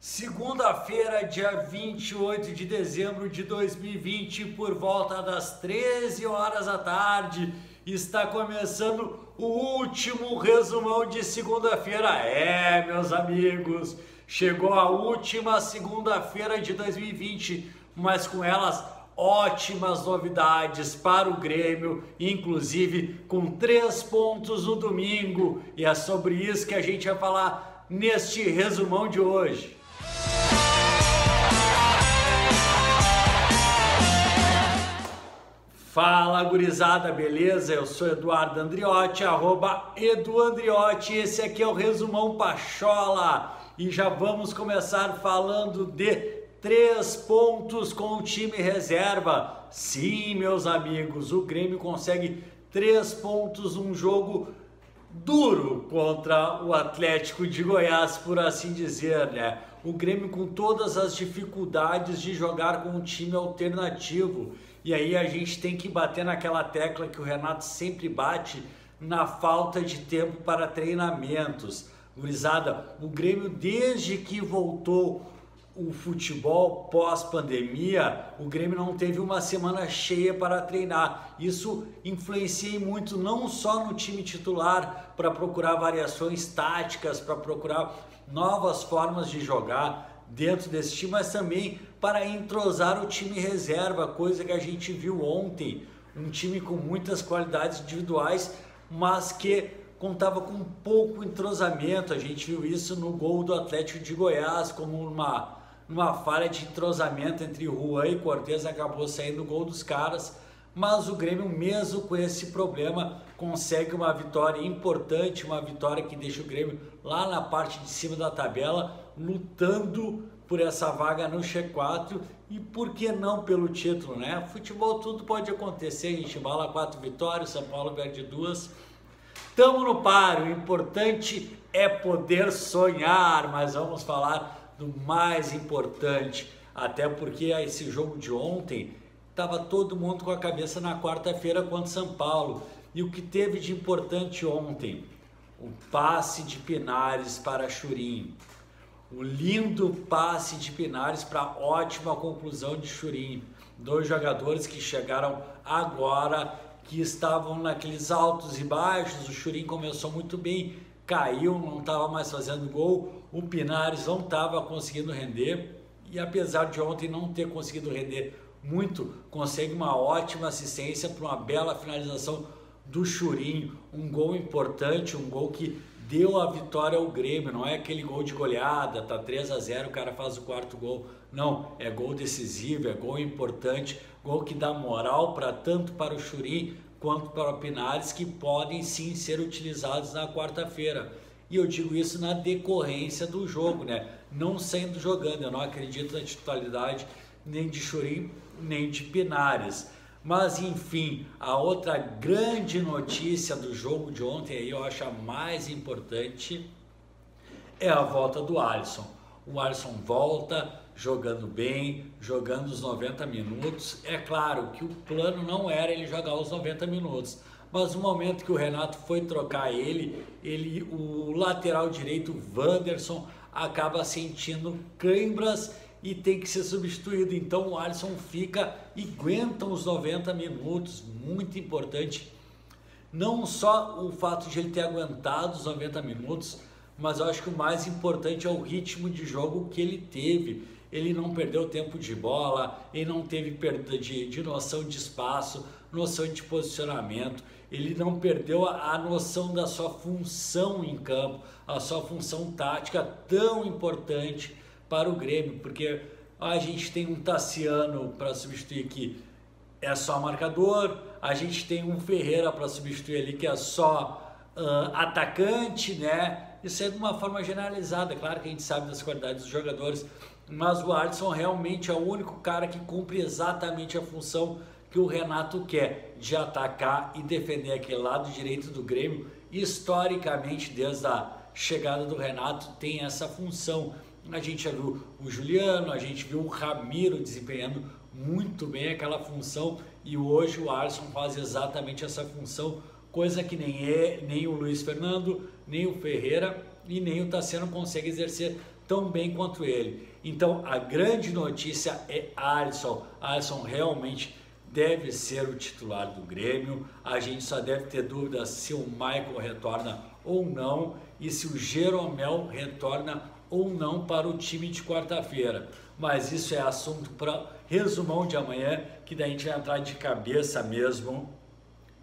Segunda-feira, dia 28 de dezembro de 2020, por volta das 13 horas da tarde, está começando o último resumão de segunda-feira. Meus amigos, chegou a última segunda-feira de 2020, mas com elas ótimas novidades para o Grêmio, inclusive com 3 pontos no domingo. E é sobre isso que a gente vai falar neste resumão de hoje. Fala, gurizada, beleza? Eu sou Eduardo Andriotti, @EduAndriotti. Esse aqui é o Resumão Pachola e já vamos começar falando de 3 pontos com o time reserva. Sim, meus amigos, o Grêmio consegue 3 pontos num jogo duro contra o Atlético de Goiás, por assim dizer, né? O Grêmio com todas as dificuldades de jogar com um time alternativo. E aí a gente tem que bater naquela tecla que o Renato sempre bate, na falta de tempo para treinamentos. Gurizada, o Grêmio, desde que voltou o futebol pós-pandemia, o Grêmio não teve uma semana cheia para treinar. Isso influencia muito, não só no time titular, para procurar variações táticas, para procurar novas formas de jogar dentro desse time, mas também para entrosar o time reserva, coisa que a gente viu ontem, um time com muitas qualidades individuais, mas que contava com pouco entrosamento. A gente viu isso no gol do Atlético de Goiás, como numa falha de entrosamento entre Juan e Cortez, acabou saindo o gol dos caras, mas o Grêmio, mesmo com esse problema, consegue uma vitória importante, uma vitória que deixa o Grêmio lá na parte de cima da tabela, lutando por essa vaga no G4 e por que não pelo título, né? Futebol tudo pode acontecer, a gente embala 4 vitórias, São Paulo perde 2. Tamo no páreo, o importante é poder sonhar, mas vamos falar do mais importante, até porque esse jogo de ontem estava todo mundo com a cabeça na quarta-feira contra São Paulo. E o que teve de importante ontem? O passe de Pinares para Churin. O lindo passe de Pinares para ótima conclusão de Churin. 2 jogadores que chegaram agora, que estavam naqueles altos e baixos. O Churin começou muito bem, caiu, não estava mais fazendo gol. O Pinares não estava conseguindo render. E apesar de ontem não ter conseguido render muito, consegue uma ótima assistência para uma bela finalização do Churin, um gol importante, um gol que deu a vitória ao Grêmio. Não é aquele gol de goleada, tá 3-0, o cara faz o 4º gol, não, é gol decisivo, é gol importante, gol que dá moral tanto para o Churin quanto para o Pinares, que podem sim ser utilizados na quarta-feira. E eu digo isso na decorrência do jogo, né? Não saindo jogando, eu não acredito na titularidade nem de Churin, nem de Pinares. Mas enfim, a outra grande notícia do jogo de ontem, aí eu acho a mais importante, é a volta do Alisson. O Alisson volta jogando bem, jogando os 90 minutos. É claro que o plano não era ele jogar os 90 minutos, mas no momento que o Renato foi trocar o lateral direito, Wanderson, acaba sentindo câimbras e tem que ser substituído. Então o Alisson fica e aguenta os 90 minutos, muito importante. Não só o fato de ele ter aguentado os 90 minutos, mas eu acho que o mais importante é o ritmo de jogo que ele teve. Ele não perdeu tempo de bola, ele não teve perda de noção de espaço, noção de posicionamento, ele não perdeu a noção da sua função em campo, a sua função tática tão importante para o Grêmio, porque a gente tem um Tassiano para substituir que é só marcador, a gente tem um Ferreira para substituir ali que é só atacante, né? Isso é de uma forma generalizada, claro que a gente sabe das qualidades dos jogadores, mas o Alisson realmente é o único cara que cumpre exatamente a função que o Renato quer, de atacar e defender aquele lado direito do Grêmio. Historicamente, desde a chegada do Renato, tem essa função. A gente já viu o Juliano, a gente viu o Ramiro desempenhando muito bem aquela função, e hoje o Alisson faz exatamente essa função, coisa que nem o Luiz Fernando, nem o Ferreira e nem o Tassiano consegue exercer tão bem quanto ele. Então a grande notícia é Alisson. Alisson realmente deve ser o titular do Grêmio. A gente só deve ter dúvidas se o Michael retorna ou não e se o Jeromel retorna ou não para o time de quarta-feira. Mas isso é assunto para resumão de amanhã, que daí a gente vai entrar de cabeça mesmo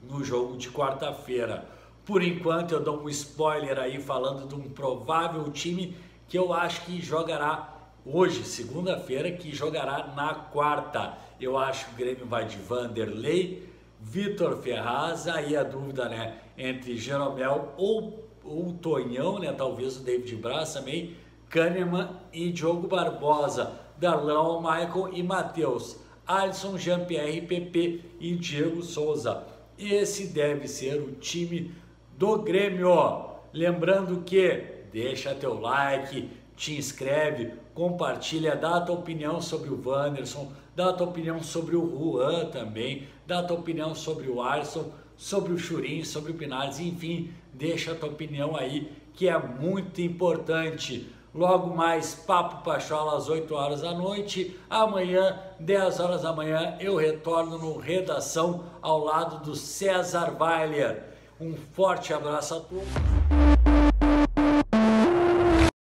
no jogo de quarta-feira. Por enquanto eu dou um spoiler aí falando de um provável time que eu acho que jogará hoje, segunda-feira, que jogará na quarta. Eu acho que o Grêmio vai de Vanderlei, Vitor Ferraz, aí a dúvida, né, entre Jeromel ou o Tonhão, né, talvez o David Braz também, Kahneman e Diogo Barbosa, Darlan, Michael e Matheus, Alisson, Jean-Pierre, Pepe e Diego Souza. Esse deve ser o time do Grêmio. Lembrando que deixa teu like, te inscreve, compartilha, dá a tua opinião sobre o Wanderson, dá a tua opinião sobre o Juan também, dá a tua opinião sobre o Alisson, sobre o Churin, sobre o Pinares, enfim, deixa a tua opinião aí, que é muito importante. Logo mais, Papo Pachola às 8 horas da noite. Amanhã, 10 horas da manhã, eu retorno no Redação ao lado do César Weiler. Um forte abraço a todos.